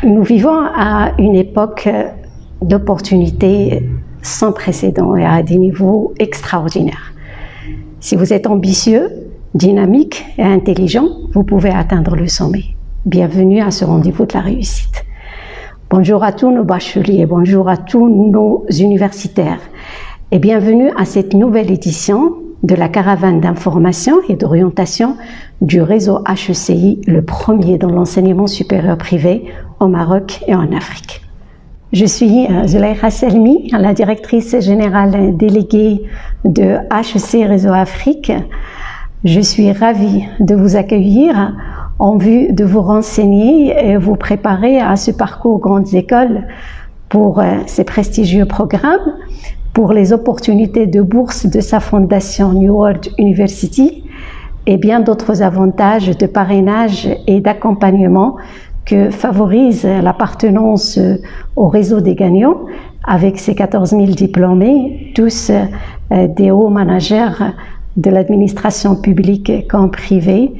Nous vivons à une époque d'opportunités sans précédent et à des niveaux extraordinaires. Si vous êtes ambitieux, dynamique et intelligent, vous pouvez atteindre le sommet. Bienvenue à ce rendez-vous de la réussite. Bonjour à tous nos bacheliers, bonjour à tous nos universitaires et bienvenue à cette nouvelle édition de la caravane d'information et d'orientation du réseau HECI, le premier dans l'enseignement supérieur privé au Maroc et en Afrique. Je suis Zulaykha Selmi, la directrice générale déléguée de HEC Réseau Afrique. Je suis ravie de vous accueillir en vue de vous renseigner et vous préparer à ce parcours grandes écoles pour ces prestigieux programmes, pour les opportunités de bourse de sa fondation New World University et bien d'autres avantages de parrainage et d'accompagnement que favorise l'appartenance au réseau des gagnants avec ses 14 000 diplômés, tous des hauts managers de l'administration publique comme privée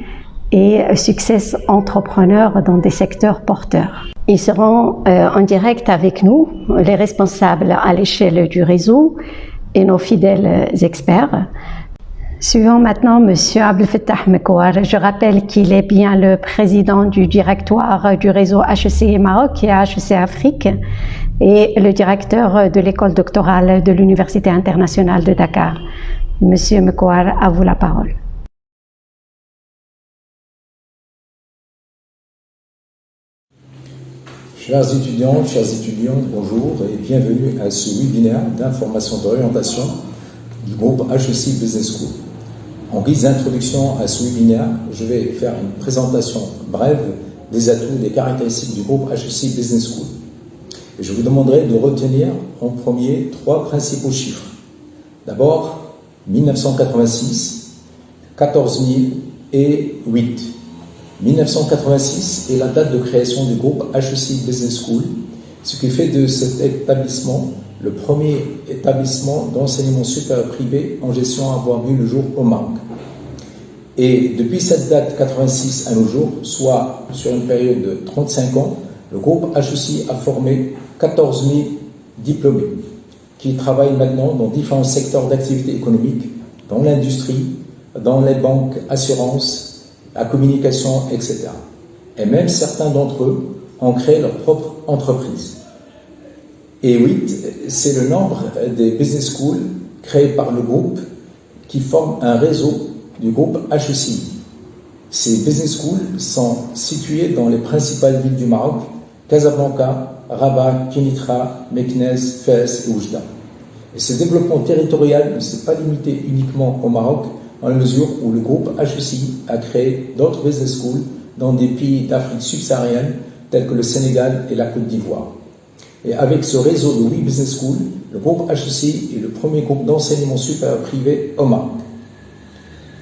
et success entrepreneurs dans des secteurs porteurs. Ils seront en direct avec nous, les responsables à l'échelle du réseau et nos fidèles experts. Suivons maintenant Monsieur Abdel Fattah Mekouar. Je rappelle qu'il est bien le président du directoire du réseau HEC Maroc et HEC Afrique et le directeur de l'école doctorale de l'Université internationale de Dakar. Monsieur Mekouar, à vous la parole. Chers étudiants, bonjour et bienvenue à ce webinaire d'information d'orientation du groupe HEC Business School. En guise d'introduction à ce webinaire, je vais faire une présentation brève des atouts et des caractéristiques du groupe HEC Business School. Et je vous demanderai de retenir en premier 3 principaux chiffres. D'abord, 1986, 14 000 et 8. 1986 est la date de création du groupe HEC Business School, ce qui fait de cet établissement le premier établissement d'enseignement supérieur privé en gestion à avoir vu le jour au Maroc. Et depuis cette date 86 à nos jours, soit sur une période de 35 ans, le groupe HEC a formé 14 000 diplômés qui travaillent maintenant dans différents secteurs d'activité économique, dans l'industrie, dans les banques, assurances, la communication, etc. Et même certains d'entre eux ont créé leur propre entreprise. Et 8, c'est le nombre des business schools créés par le groupe qui forment un réseau du groupe HEC. Ces business schools sont situés dans les principales villes du Maroc, Casablanca, Rabat, Kenitra, Meknès, Fès et Oujda. Et ce développement territorial ne s'est pas limité uniquement au Maroc, dans la mesure où le groupe HEC a créé d'autres business schools dans des pays d'Afrique subsaharienne tels que le Sénégal et la Côte d'Ivoire. Et avec ce réseau de 8 business schools, le groupe HEC est le premier groupe d'enseignement supérieur privé au Maroc.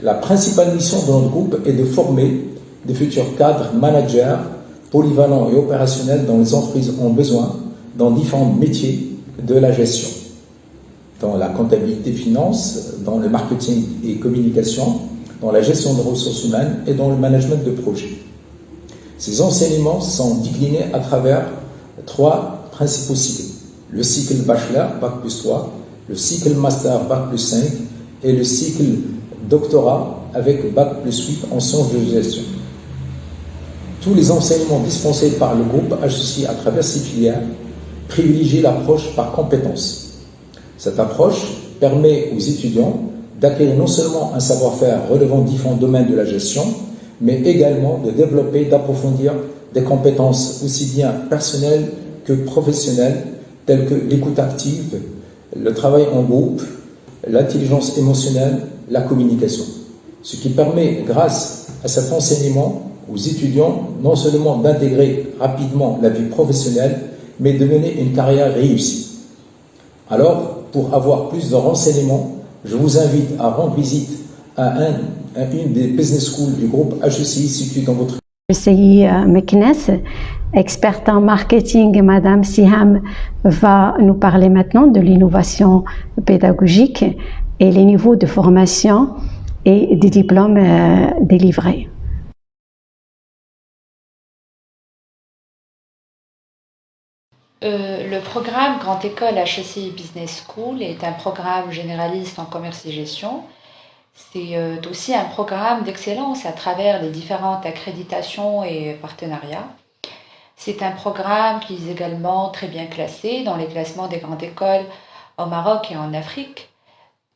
La principale mission de notre groupe est de former des futurs cadres managers polyvalents et opérationnels dont les entreprises ont besoin dans différents métiers de la gestion, dans la comptabilité finance, dans le marketing et communication, dans la gestion des ressources humaines et dans le management de projets. Ces enseignements sont déclinés à travers 3 principaux cycles. Le cycle bachelor, Bac plus 3, le cycle master, Bac plus 5 et le cycle doctorat avec Bac plus 8 en sciences de gestion. Tous les enseignements dispensés par le groupe HECI à travers ces filières privilégient l'approche par compétences. Cette approche permet aux étudiants d'acquérir non seulement un savoir-faire relevant différents domaines de la gestion, mais également de développer, d'approfondir des compétences aussi bien personnelles que professionnelles, telles que l'écoute active, le travail en groupe, l'intelligence émotionnelle, la communication. Ce qui permet, grâce à cet enseignement, aux étudiants non seulement d'intégrer rapidement la vie professionnelle, mais de mener une carrière réussie. Alors, pour avoir plus de renseignements, je vous invite à rendre visite à une des business schools du groupe HECI situé dans votre HECI Meknes, experte en marketing, Madame Siham va nous parler maintenant de l'innovation pédagogique et les niveaux de formation et des diplômes délivrés. Le programme Grande École HECI Business School est un programme généraliste en commerce et gestion. C'est aussi un programme d'excellence à travers les différentes accréditations et partenariats. C'est un programme qui est également très bien classé dans les classements des grandes écoles au Maroc et en Afrique.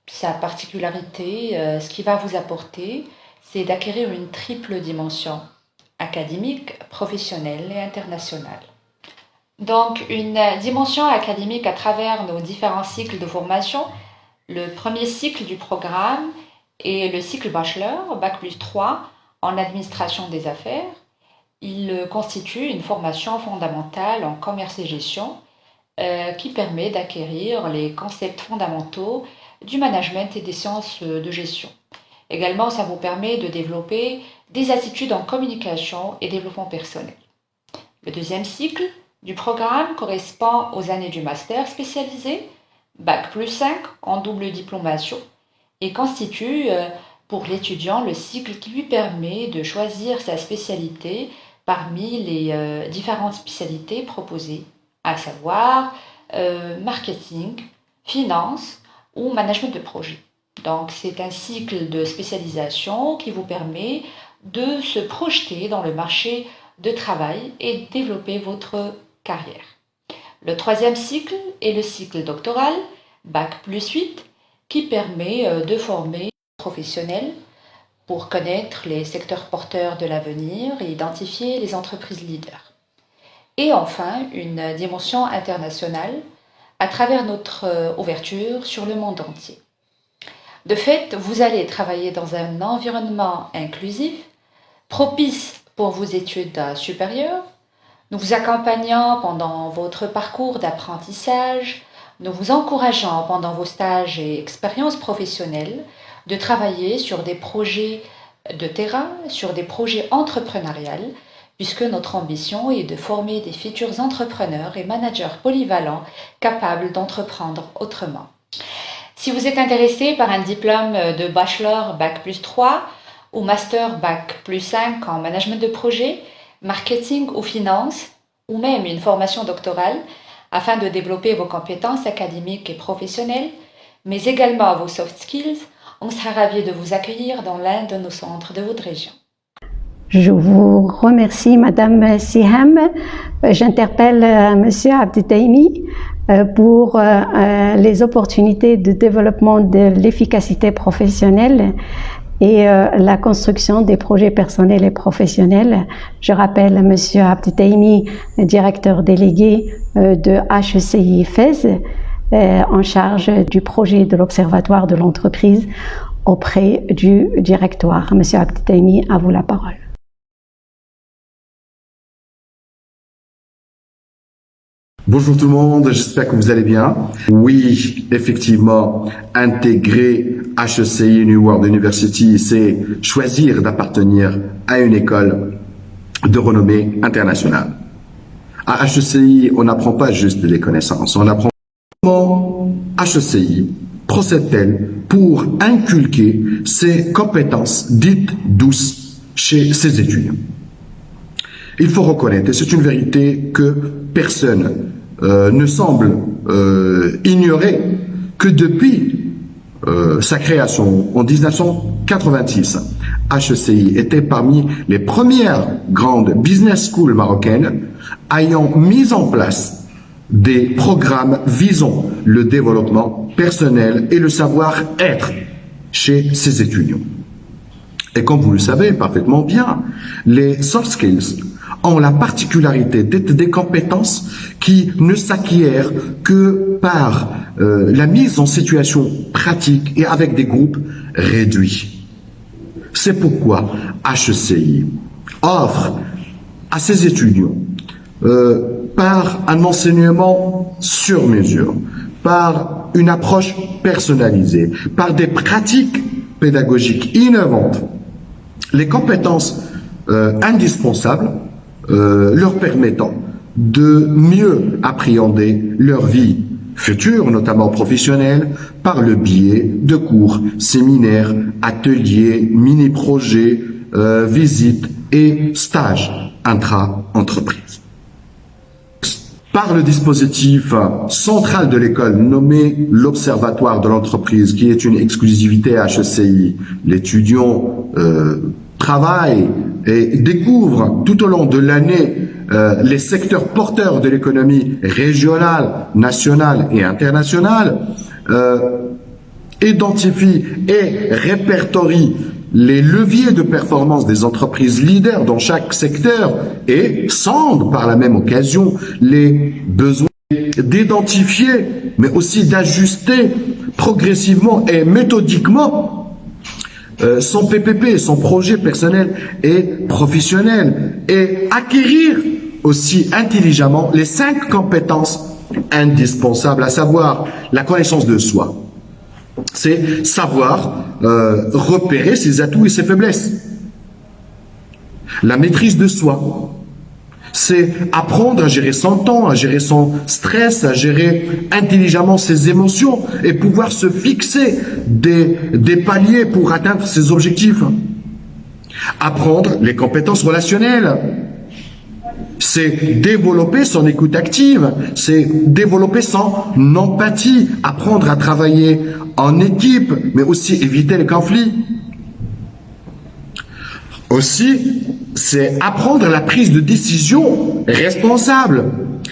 Sa particularité, ce qui va vous apporter, c'est d'acquérir une triple dimension, académique, professionnelle et internationale. Donc, une dimension académique à travers nos différents cycles de formation. Le premier cycle du programme est le cycle bachelor, Bac+3, en administration des affaires. Il constitue une formation fondamentale en commerce et gestion qui permet d'acquérir les concepts fondamentaux du management et des sciences de gestion. Également, ça vous permet de développer des attitudes en communication et développement personnel. Le deuxième cycle du programme correspond aux années du master spécialisé, Bac+5 en double diplomation, et constitue pour l'étudiant le cycle qui lui permet de choisir sa spécialité parmi les différentes spécialités proposées, à savoir marketing, finance ou management de projet. Donc c'est un cycle de spécialisation qui vous permet de se projeter dans le marché de travail et développer votre carrière. Le troisième cycle est le cycle doctoral, Bac+8, qui permet de former les professionnels pour connaître les secteurs porteurs de l'avenir et identifier les entreprises leaders. Et enfin, une dimension internationale à travers notre ouverture sur le monde entier. De fait, vous allez travailler dans un environnement inclusif, propice pour vos études supérieures. Nous vous accompagnons pendant votre parcours d'apprentissage, nous vous encourageons pendant vos stages et expériences professionnelles de travailler sur des projets de terrain, sur des projets entrepreneuriaux, puisque notre ambition est de former des futurs entrepreneurs et managers polyvalents capables d'entreprendre autrement. Si vous êtes intéressé par un diplôme de bachelor Bac+3 ou master Bac+5 en management de projet, marketing ou finance, ou même une formation doctorale, afin de développer vos compétences académiques et professionnelles, mais également vos soft skills, on sera ravis de vous accueillir dans l'un de nos centres de votre région. Je vous remercie, Madame Siham. J'interpelle Monsieur Abdeltaimi pour les opportunités de développement de l'efficacité professionnelle et la construction des projets personnels et professionnels. Je rappelle Monsieur Abdeltaimi, directeur délégué de HECI Fès, en charge du projet de l'Observatoire de l'entreprise auprès du directoire. Monsieur Abdeltaimi, à vous la parole. Bonjour tout le monde, j'espère que vous allez bien. Oui, effectivement, intégrer HECI New World University, c'est choisir d'appartenir à une école de renommée internationale. À HECI, on n'apprend pas juste des connaissances, on apprend comment HECI procède-t-elle pour inculquer ses compétences dites douces chez ses étudiants. Il faut reconnaître, et c'est une vérité que personne ne semble ignorer, que depuis sa création en 1986, HECI était parmi les premières grandes business schools marocaines ayant mis en place des programmes visant le développement personnel et le savoir-être chez ses étudiants. Et comme vous le savez parfaitement bien, les soft skills ont la particularité d'être des compétences qui ne s'acquièrent que par la mise en situation pratique et avec des groupes réduits. C'est pourquoi HECI offre à ses étudiants, par un enseignement sur mesure, par une approche personnalisée, par des pratiques pédagogiques innovantes, les compétences indispensables leur permettant de mieux appréhender leur vie future, notamment professionnelle, par le biais de cours, séminaires, ateliers, mini-projets, visites et stages intra-entreprise. Par le dispositif central de l'école nommé l'Observatoire de l'entreprise, qui est une exclusivité à HECI, l'étudiant travaille et découvre tout au long de l'année les secteurs porteurs de l'économie régionale, nationale et internationale, identifie et répertorie les leviers de performance des entreprises leaders dans chaque secteur et sonde par la même occasion les besoins d'identifier, mais aussi d'ajuster progressivement et méthodiquement son PPP, son projet personnel et professionnel, et acquérir aussi intelligemment les 5 compétences indispensables, à savoir la connaissance de soi. C'est savoir repérer ses atouts et ses faiblesses. La maîtrise de soi, c'est apprendre à gérer son temps, à gérer son stress, à gérer intelligemment ses émotions et pouvoir se fixer des paliers pour atteindre ses objectifs. Apprendre les compétences relationnelles, c'est développer son écoute active, c'est développer son empathie, apprendre à travailler en équipe, mais aussi éviter les conflits. Aussi, c'est apprendre la prise de décision responsable.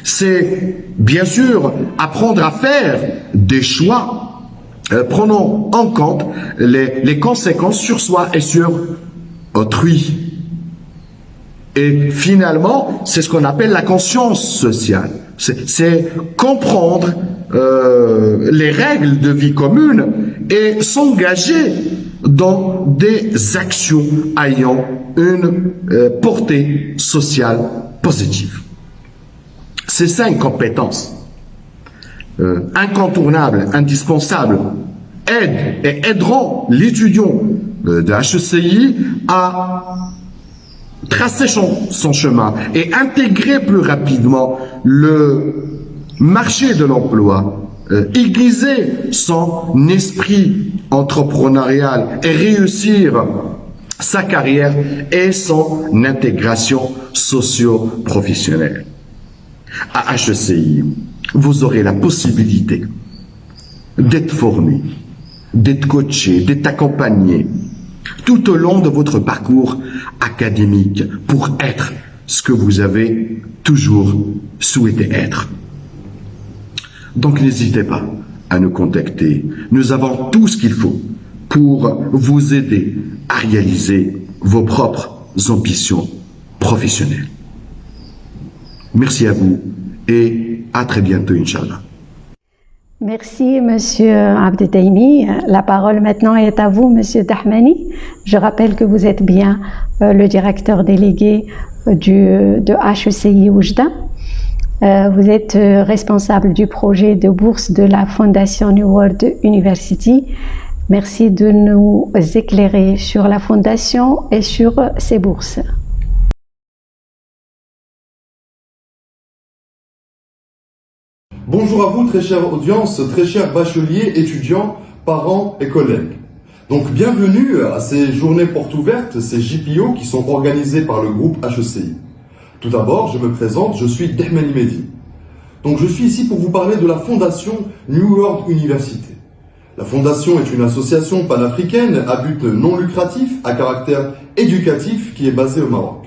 C'est bien sûr apprendre à faire des choix, prenant en compte les conséquences sur soi et sur autrui. Et finalement, c'est ce qu'on appelle la conscience sociale. C'est comprendre les règles de vie commune et s'engager dans des actions ayant une portée sociale positive. Ces 5 compétences incontournables, indispensables, aident et aideront l'étudiant de HECI à tracer son chemin et intégrer plus rapidement le marché de l'emploi, aiguiser son esprit entrepreneurial et réussir sa carrière et son intégration socio-professionnelle. À HECI, vous aurez la possibilité d'être formé, d'être coaché, d'être accompagné tout au long de votre parcours académique pour être ce que vous avez toujours souhaité être. Donc n'hésitez pas à nous contacter. Nous avons tout ce qu'il faut pour vous aider à réaliser vos propres ambitions professionnelles. Merci à vous et à très bientôt, Inch'Allah. Merci, Monsieur Abdeldaimi. La parole maintenant est à vous, Monsieur Dahmani. Je rappelle que vous êtes bien le directeur délégué de HECI Oujda. Vous êtes responsable du projet de bourse de la Fondation New World University. Merci de nous éclairer sur la fondation et sur ses bourses. Bonjour à vous, très chère audience, très chers bacheliers, étudiants, parents et collègues. Donc bienvenue à ces journées portes ouvertes, ces JPO qui sont organisées par le groupe HECI. Tout d'abord, je me présente, je suis Dahmani Mehdi. Donc je suis ici pour vous parler de la fondation New World University. La Fondation est une association panafricaine à but non lucratif, à caractère éducatif, qui est basée au Maroc.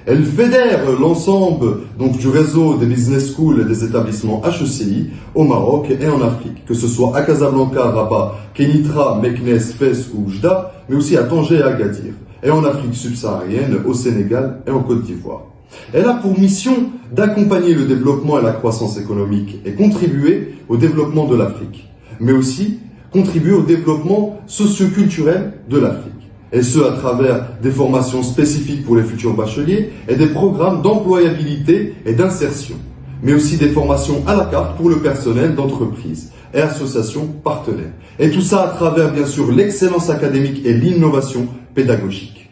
Elle fédère l'ensemble du réseau des business schools et des établissements HECI au Maroc et en Afrique, que ce soit à Casablanca, Rabat, Kenitra, Meknes, Fès ou Oujda, mais aussi à Tanger et Agadir, et en Afrique subsaharienne, au Sénégal et en Côte d'Ivoire. Elle a pour mission d'accompagner le développement et la croissance économique et contribuer au développement de l'Afrique, mais aussi contribuer au développement socio-culturel de l'Afrique. Et ce, à travers des formations spécifiques pour les futurs bacheliers et des programmes d'employabilité et d'insertion, mais aussi des formations à la carte pour le personnel d'entreprise et associations partenaires. Et tout ça à travers, bien sûr, l'excellence académique et l'innovation pédagogique.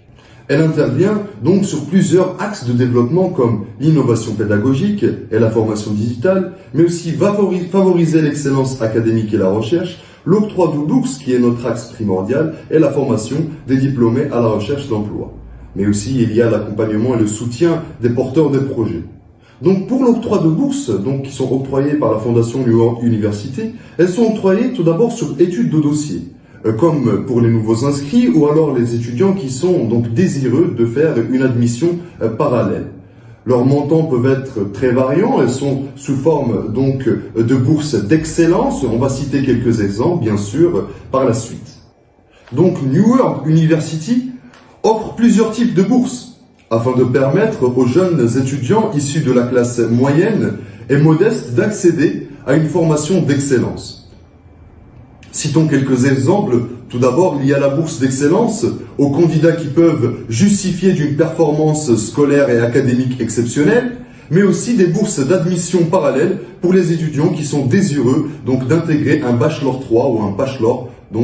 Elle intervient donc sur plusieurs axes de développement comme l'innovation pédagogique et la formation digitale, mais aussi favoriser l'excellence académique et la recherche, l'octroi de bourses, qui est notre axe primordial, et la formation des diplômés à la recherche d'emploi. Mais aussi, il y a l'accompagnement et le soutien des porteurs de projets. Donc, pour l'octroi de bourses, qui sont octroyées par la Fondation New World University, elles sont octroyées tout d'abord sur études de dossier, comme pour les nouveaux inscrits ou alors les étudiants qui sont désireux de faire une admission parallèle. Leurs montants peuvent être très variants, elles sont sous forme de bourses d'excellence. On va citer quelques exemples, bien sûr, par la suite. Donc New World University offre plusieurs types de bourses afin de permettre aux jeunes étudiants issus de la classe moyenne et modeste d'accéder à une formation d'excellence. Citons quelques exemples. Tout d'abord, il y a la bourse d'excellence aux candidats qui peuvent justifier d'une performance scolaire et académique exceptionnelle, mais aussi des bourses d'admission parallèles pour les étudiants qui sont désireux d'intégrer un bachelor 3 ou un bachelor 2.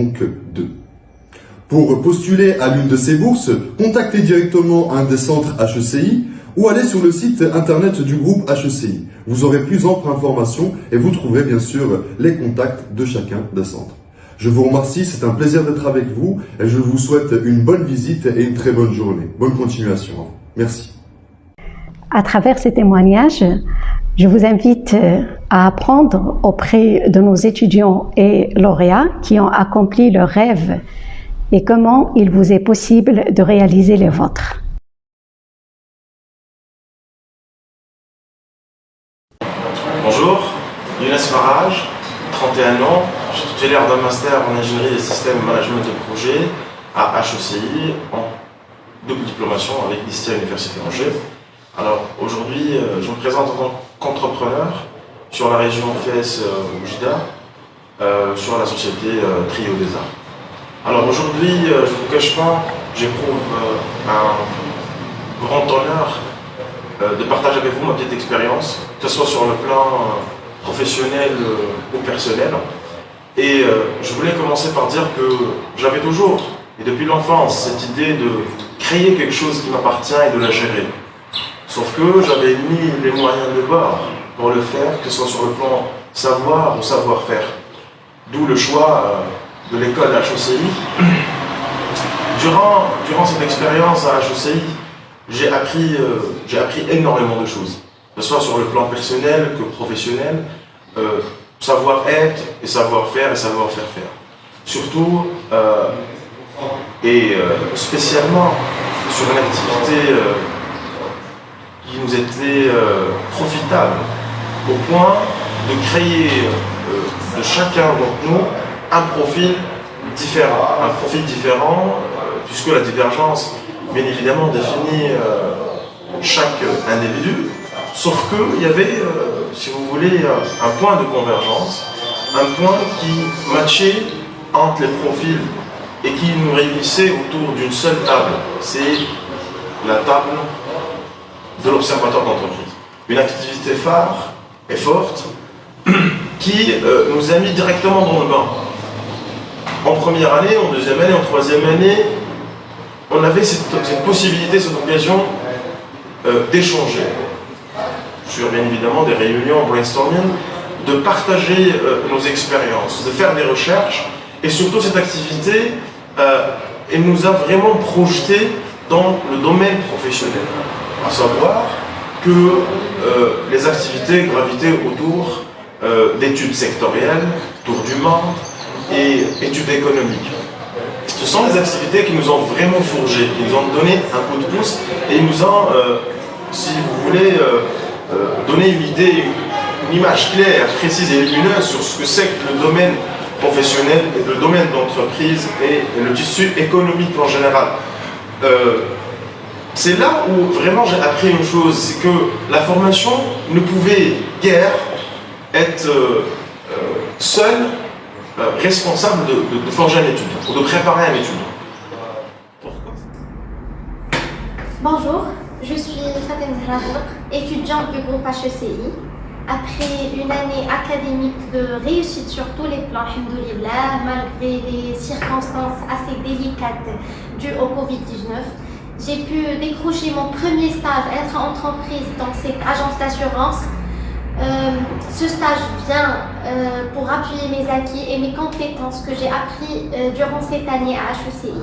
Pour postuler à l'une de ces bourses, contactez directement un des centres HECI ou allez sur le site internet du groupe HECI. Vous aurez plus ample information et vous trouverez bien sûr les contacts de chacun des centres. Je vous remercie, c'est un plaisir d'être avec vous et je vous souhaite une bonne visite et une très bonne journée. Bonne continuation. Merci. À travers ces témoignages, je vous invite à apprendre auprès de nos étudiants et lauréats qui ont accompli leurs rêves et comment il vous est possible de réaliser les vôtres. Bonjour, Younes Farage, 31 ans, je suis titulaire d'un master en ingénierie des systèmes et management de projet à HECI en double diplomation avec l'ISTIA Université Angers. Alors aujourd'hui, je me présente en tant qu'entrepreneur sur la région Fès-Oujda, sur la société Trio des Arts. Alors aujourd'hui, je ne vous cache pas, j'éprouve un grand honneur de partager avec vous ma petite expérience, que ce soit sur le plan professionnel ou personnel. Et je voulais commencer par dire que j'avais toujours, et depuis l'enfance, cette idée de créer quelque chose qui m'appartient et de la gérer. Sauf que j'avais mis les moyens de bord pour le faire, que ce soit sur le plan savoir ou savoir-faire. D'où le choix de l'école HECI. Durant cette expérience à HECI, j'ai appris énormément de choses, que ce soit sur le plan personnel que professionnel, savoir-être et savoir-faire et savoir-faire faire. Surtout spécialement sur une activité qui nous était profitable au point de créer de chacun d'entre nous un profil différent, puisque la divergence, bien évidemment, définit chaque individu, sauf qu'il y avait, si vous voulez, un point de convergence, un point qui matchait entre les profils et qui nous réunissait autour d'une seule table. C'est la table de l'observateur d'entreprise. Une activité phare et forte qui nous a mis directement dans le bain. En première année, en deuxième année, en troisième année, on avait cette possibilité, cette occasion d'échanger sur bien évidemment des réunions brainstorming, de partager nos expériences, de faire des recherches, et surtout cette activité, elle nous a vraiment projeté dans le domaine professionnel, à savoir que les activités gravitaient autour d'études sectorielles, autour du monde, et études économiques. Ce sont des activités qui nous ont vraiment forgé, qui nous ont donné un coup de pouce et nous ont, si vous voulez, donné une idée, une image claire, précise et lumineuse sur ce que c'est que le domaine professionnel, le domaine d'entreprise et le tissu économique en général. C'est là où vraiment j'ai appris une chose, c'est que la formation ne pouvait guère être seule responsable de forger un étudiant ou de préparer un étudiant. Pourquoi? Bonjour, je suis Fatem Zahra, étudiante du groupe HECI. Après une année académique de réussite sur tous les plans, alhamdoulilah, malgré les circonstances assez délicates dues au Covid-19, j'ai pu décrocher mon premier stage intra-entreprise dans cette agence d'assurance. Ce stage vient pour appuyer mes acquis et mes compétences que j'ai appris durant cette année à HECI.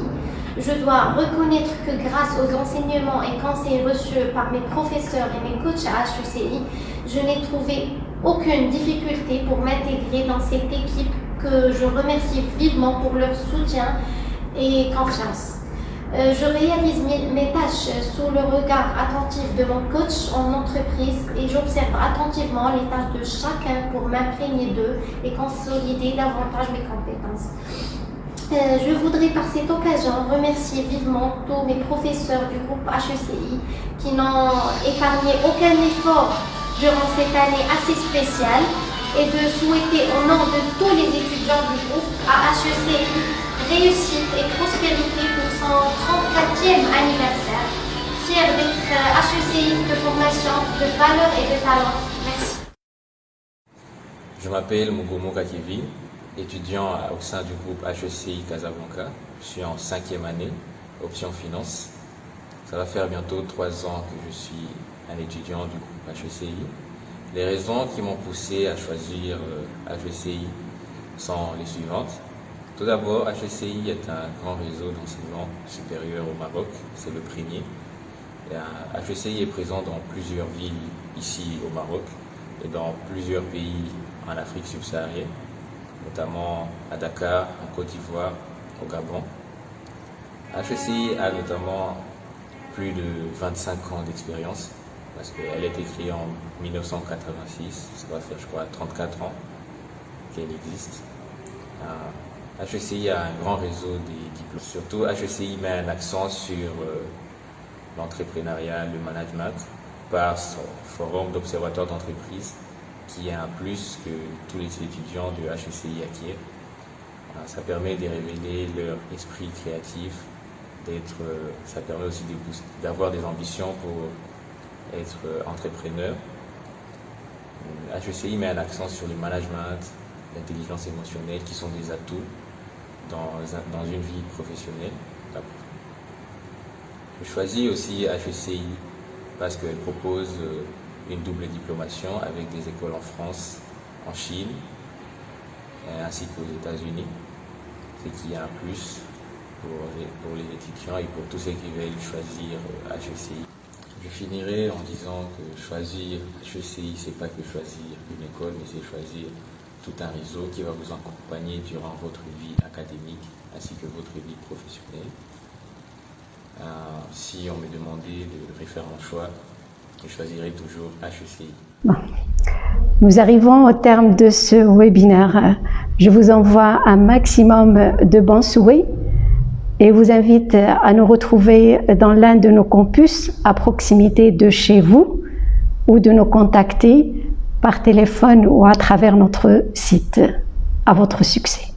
Je dois reconnaître que grâce aux enseignements et conseils reçus par mes professeurs et mes coachs à HECI, je n'ai trouvé aucune difficulté pour m'intégrer dans cette équipe que je remercie vivement pour leur soutien et confiance. Je réalise mes tâches sous le regard attentif de mon coach en entreprise et j'observe attentivement les tâches de chacun pour m'imprégner d'eux et consolider davantage mes compétences. Je voudrais par cette occasion remercier vivement tous mes professeurs du groupe HECI qui n'ont épargné aucun effort durant cette année assez spéciale et de souhaiter au nom de tous les étudiants du groupe à HECI réussite et prospérité pour son 34e anniversaire. Fier d'être HECI de formation, de valeur et de talent. Merci. Je m'appelle Mugomo Kakevi, étudiant au sein du groupe HECI Casablanca. Je suis en 5e année, option finance. Ça va faire bientôt 3 ans que je suis un étudiant du groupe HECI. Les raisons qui m'ont poussé à choisir HECI sont les suivantes. Tout d'abord, HECI est un grand réseau d'enseignement supérieur au Maroc, c'est le premier. HECI est présent dans plusieurs villes ici au Maroc et dans plusieurs pays en Afrique subsaharienne, notamment à Dakar, en Côte d'Ivoire, au Gabon. HECI a notamment plus de 25 ans d'expérience parce qu'elle est créée en 1986, ça va faire je crois 34 ans qu'elle existe. HECI a un grand réseau des diplômes. Surtout, HECI met un accent sur l'entrepreneuriat, le management, par son forum d'observateurs d'entreprise, qui est un plus que tous les étudiants de HECI acquièrent. Ça permet de révéler leur esprit créatif, ça permet aussi d'avoir des ambitions pour être entrepreneur. HECI met un accent sur le management, l'intelligence émotionnelle, qui sont des atouts dans une vie professionnelle. Je choisis aussi HECI parce qu'elle propose une double diplomation avec des écoles en France, en Chine, ainsi qu'aux États-Unis, ce qui est un plus pour les étudiants et pour tous ceux qui veulent choisir HECI. Je finirai en disant que choisir HECI, c'est pas que choisir une école, mais c'est choisir tout un réseau qui va vous accompagner durant votre vie académique ainsi que votre vie professionnelle. Si on me demandait de faire mon choix, je choisirais toujours HECI. Bon. Nous arrivons au terme de ce webinaire. Je vous envoie un maximum de bons souhaits et vous invite à nous retrouver dans l'un de nos campus à proximité de chez vous ou de nous contacter par téléphone ou à travers notre site. À votre succès.